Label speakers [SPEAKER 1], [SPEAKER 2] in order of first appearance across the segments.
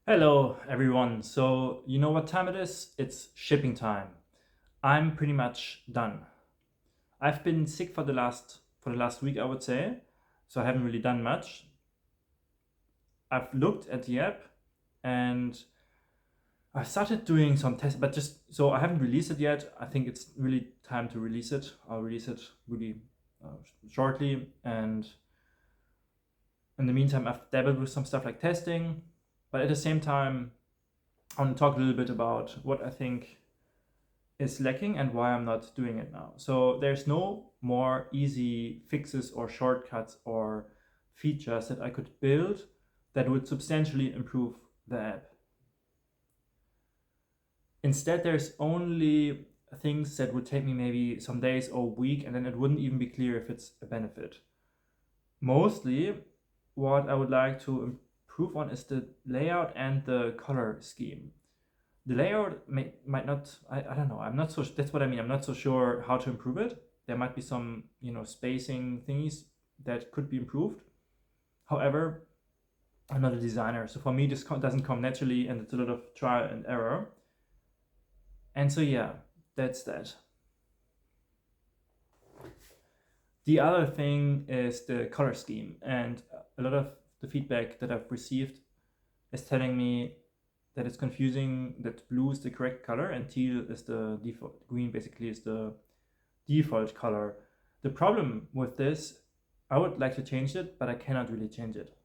[SPEAKER 1] Hello everyone. So you know what time it is? It's shipping time. I'm pretty much done. I've been sick for the last week, I would say, so I haven't really done much. I've looked at the app and I started doing some tests, but just so I haven't released it yet. I think it's really time to release it. I'll release it really shortly, and in the meantime, I've dabbled with some stuff like testing, but at the same time, I want to talk a little bit about what I think is lacking and why I'm not doing it now. So there's no more easy fixes or shortcuts or features that I could build that would substantially improve the app. Instead, there's only things that would take me maybe some days or a week, and then it wouldn't even be clear if it's a benefit. Mostly, what I would like to improve on is the layout and the color scheme. The layout might not, I don't know, I'm not so, that's what I mean, I'm not so sure how to improve it. There might be some, spacing thingies that could be improved. However, I'm not a designer, so for me this doesn't come naturally, and it's a lot of trial and error. And so yeah, that's that. The other thing is the color scheme, and a lot of the feedback that I've received is telling me that it's confusing, that blue is the correct color and teal is the default. Green basically is the default color. The problem with this, I would like to change it, but I cannot really change it.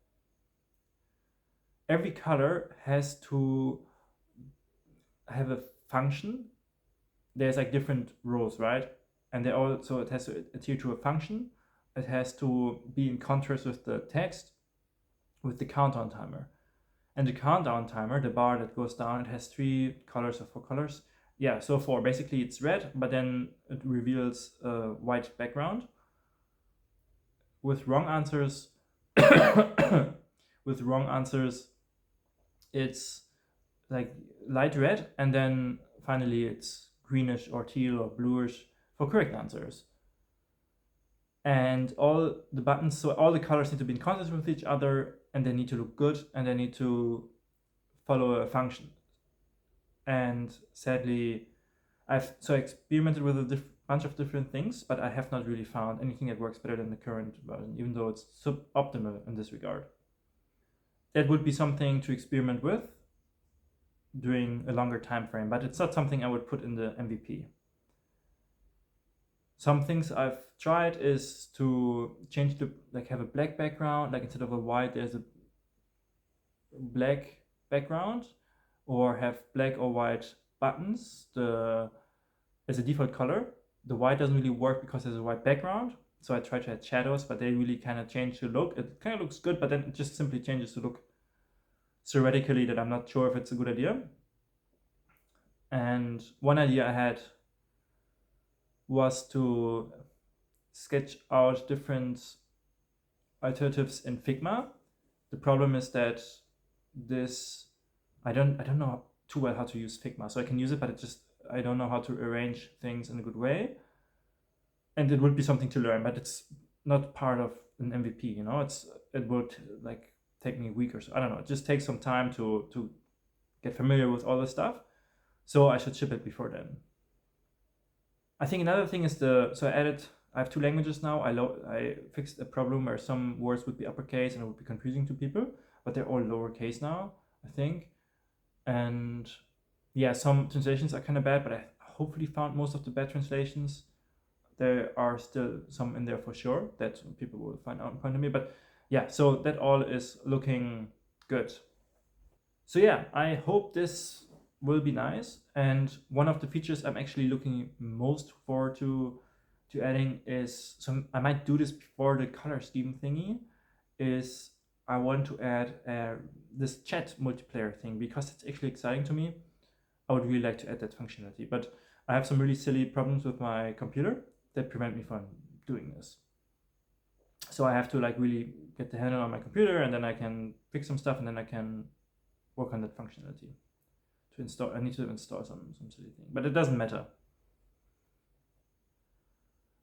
[SPEAKER 1] Every color has to have a function. There's like different roles, right? And it has to adhere to a function. It has to be in contrast with the text, with the countdown timer. And the countdown timer, the bar that goes down, it has 3 colors or 4 colors. Yeah, so 4. Basically, it's red, but then it reveals a white background. With wrong answers, with wrong answers, it's like light red, and then finally it's greenish or teal or bluish for correct answers. And all the buttons, so all the colors need to be in contrast with each other, and they need to look good, and they need to follow a function. And sadly, I've experimented with a bunch of different things, but I have not really found anything that works better than the current version, even though it's suboptimal in this regard. That would be something to experiment with during a longer time frame, but it's not something I would put in the MVP. Some things I've tried is to change have a black background, like instead of a white, there's a black background, or have black or white buttons as a default color. The white doesn't really work because there's a white background, so I try to add shadows, but they really kind of change the look. It kind of looks good, but then it just simply changes the look so radically that I'm not sure if it's a good idea. And one idea I had was to sketch out different alternatives in Figma. The problem is that I don't know too well how to use Figma, so I can use it, but I don't know how to arrange things in a good way. And it would be something to learn, but it's not part of an MVP. It would like take me a week or so. I don't know. It just takes some time to get familiar with all this stuff. So I should ship it before then. I think another thing is I have 2 languages now. I fixed a problem where some words would be uppercase and it would be confusing to people, but they're all lowercase now, I think. And yeah, some translations are kind of bad, but I hopefully found most of the bad translations. There are still some in there for sure that people will find out in front of me, but yeah, so that all is looking good. So yeah, I hope this will be nice. And one of the features I'm actually looking most forward to adding is, so I might do this before the color scheme thingy, is I want to add this chat multiplayer thing, because it's actually exciting to me. I would really like to add that functionality, but I have some really silly problems with my computer that prevent me from doing this. So I have to really get the handle on my computer, and then I can fix some stuff, and then I can work on that functionality. I need to install some silly thing, but it doesn't matter.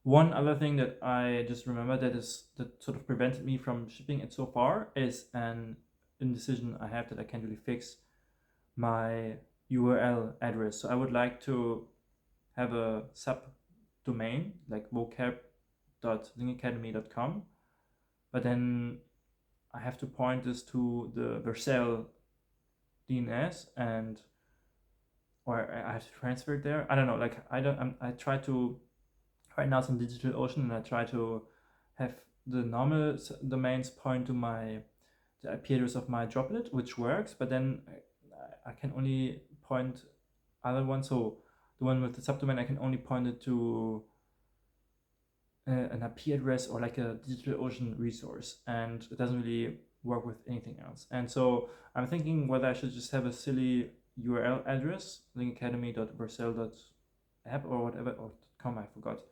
[SPEAKER 1] One other thing that I just remembered that sort of prevented me from shipping it so far is an indecision I have that I can't really fix. my URL address. So I would like to have a subdomain like vocab.linkacademy.com, but then I have to point this to the vercel DNS, and or I have to transfer it there. I don't know. Like I try to, right now it's in DigitalOcean, and I try to have the normal domains point to the IP address of my droplet, which works, but then I can only point other ones. So the one with the subdomain, I can only point it to an IP address or like a DigitalOcean resource, and it doesn't really work with anything else. And so I'm thinking whether I should just have a silly URL address, linkacademy.vercel.app or whatever, or .com, I forgot,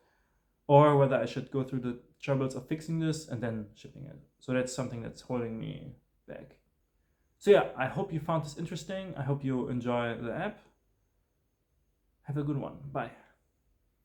[SPEAKER 1] or whether I should go through the troubles of fixing this and then shipping it. So that's something that's holding me back. So yeah, I hope you found this interesting. I hope you enjoy the app. Have a good one. Bye.